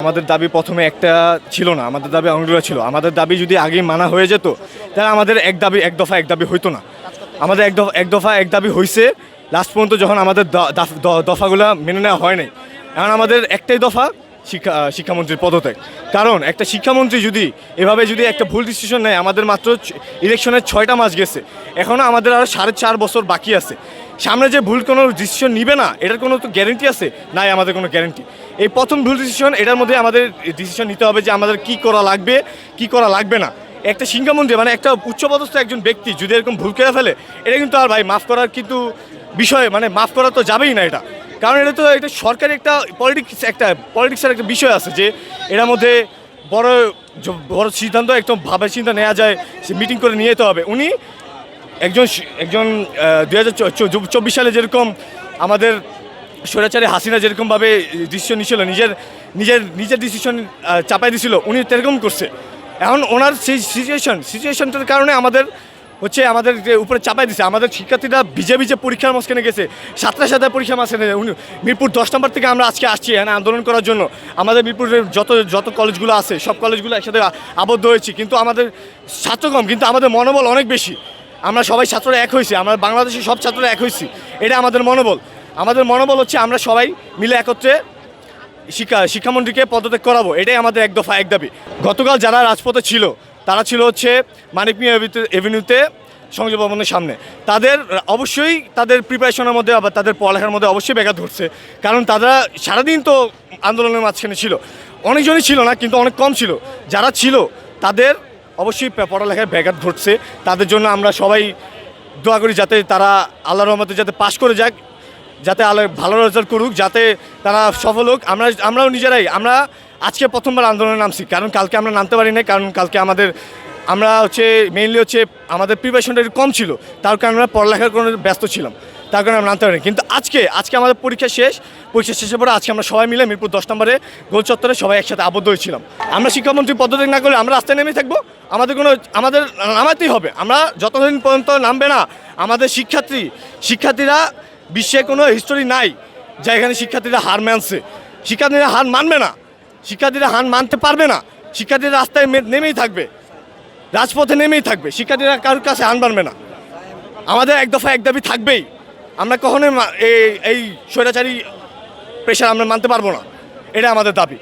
আমাদের দাবি প্রথমে একটা ছিল না, আমাদের দাবি অনেকগুলো ছিল। আমাদের দাবি যদি আগেই মানা হয়ে যেত তাহলে আমাদের এক দফা এক দাবি হইতো না। আমাদের এক দফা এক দাবি হয়েছে লাস্ট পর্যন্ত, যখন আমাদের দফাগুলো মেনে নেওয়া হয় নাই। এখন আমাদের একটাই দফা, শিক্ষামন্ত্রীর পদত্যাগ। কারণ একটা শিক্ষামন্ত্রী যদি এভাবে একটা ভুল ডিসিশন নেয়, আমাদের মাত্র ইলেকশনের 6টা মাস গেছে, এখনও আমাদের আরও 4.5 বছর বাকি আছে। সামনে যে ভুল কোনো ডিসিশন নিবে না, এটার কোনো তো গ্যারেন্টি আছে? নাই, আমাদের কোনো গ্যারেন্টি। এই প্রথম ভুল ডিসিশন, এটার মধ্যে আমাদের ডিসিশন নিতে হবে যে আমাদের কী করা লাগবে, কী করা লাগবে না। একটা শিক্ষামন্ত্রী মানে একটা উচ্চপদস্থ একজন ব্যক্তি যদি এরকম ভুল করে ফেলে, এটা কিন্তু আর ভাই মাফ করার কিন্তু বিষয়, মানে মাফ করা তো যাবেই না এটা। কারণ এটা সরকারি একটা পলিটিক্সের একটা বিষয় আছে, যে এটার মধ্যে বড় বড় সিদ্ধান্ত একদম ভাবের চিন্তা নেওয়া যায়, সে মিটিং করে নিয়ে যেতে হবে। উনি একজন 2024 সালে যেরকম আমাদের স্বৈরাচারী হাসিনা যেরকমভাবে ডিসিশন নিয়েছিল, নিজের ডিসিশন চাপাই দিয়েছিল, উনি সেরকম করছে। এখন ওনার সেই সিচুয়েশনটার কারণে আমাদের উপরে চাপাই দিচ্ছে। আমাদের শিক্ষার্থীরা ভিজে পরীক্ষার মাঝখানে গেছে, সাথে পরীক্ষার মাঝখানে। মিরপুর 10 নম্বর থেকে আমরা আজকে আসছি এখানে আন্দোলন করার জন্য। আমাদের মিরপুরের যত কলেজগুলো আছে, সব কলেজগুলো একসাথে আবদ্ধ হয়েছি, কিন্তু আমাদের ছাত্র কম, কিন্তু আমাদের মনোবল অনেক বেশি। আমরা সবাই ছাত্ররা এক হয়েছি, আমরা বাংলাদেশের সব ছাত্ররা এক হয়েছি। এটা আমাদের মনোবল হচ্ছে আমরা সবাই মিলে একত্রে শিক্ষামন্ত্রীকে পদত্যাগ করাবো। এটাই আমাদের এক দফা এক দাবি। গতকাল যারা রাজপথে ছিল, তারা ছিল মানিক মিয়া এভিনিউতে সংসদ ভবনের সামনে। তাদের অবশ্যই তাদের প্রিপারেশনের মধ্যে, আবার তাদের পড়ালেখার মধ্যে অবশ্যই ব্যাঘাত ঘটছে। কারণ তারা সারাদিন তো আন্দোলনের মাঝখানে ছিল। অনেকজনই ছিল না, কিন্তু অনেক কম ছিল। যারা ছিল তাদের অবশ্যই পড়ালেখায় ব্যাঘাত ঘটছে। তাদের জন্য আমরা সবাই দোয়া করি যাতে তারা আল্লাহর রহমতে যাতে পাশ করে যাক, যাতে আল্লাহ ভালো রেজাল্ট করুক, যাতে তারা সফল হোক। আমরাও নিজেরাই আজকে প্রথমবার আন্দোলনে নামছি, কারণ কালকে আমরা নামতে পারি না। কারণ কালকে আমরা মেইনলি আমাদের প্রিপারেশনটা একটু কম ছিল, তার কারণে আমরা পড়ালেখার কোনো ব্যস্ত ছিলাম, তার কারণে আমরা নামতে পারিনি। কিন্তু আজকে আমাদের পরীক্ষা শেষের পরে আজকে আমরা সবাই মিলে মিরপুর 10 নম্বরে গোল চত্বরে সবাই একসাথে আবদ্ধ হয়েছিলাম। আমরা শিক্ষামন্ত্রী পদত্যাগ না করলে আমরা রাস্তায় নেমে থাকবো। আমাদের নামাতেই হবে। আমরা যতদিন পর্যন্ত নামবে না, আমাদের শিক্ষার্থীরা বিশ্বে কোনো হিস্টোরি নাই যা এখানে শিক্ষার্থীরা হার মানছে। শিক্ষার্থীরা হার মানবে না, শিক্ষার্থীরা হার মানতে পারবে না। শিক্ষার্থীরা রাস্তায় নেমেই থাকবে, রাজপথে নেমেই থাকবে। শিক্ষার্থীরা কারোর কাছে হার মানবে না। আমাদের এক দফা এক দাবি থাকবেই। আমরা কখনোই এই স্বৈরাচারী প্রেশার আমরা মানতে পারবো না। এটা আমাদের দাবি।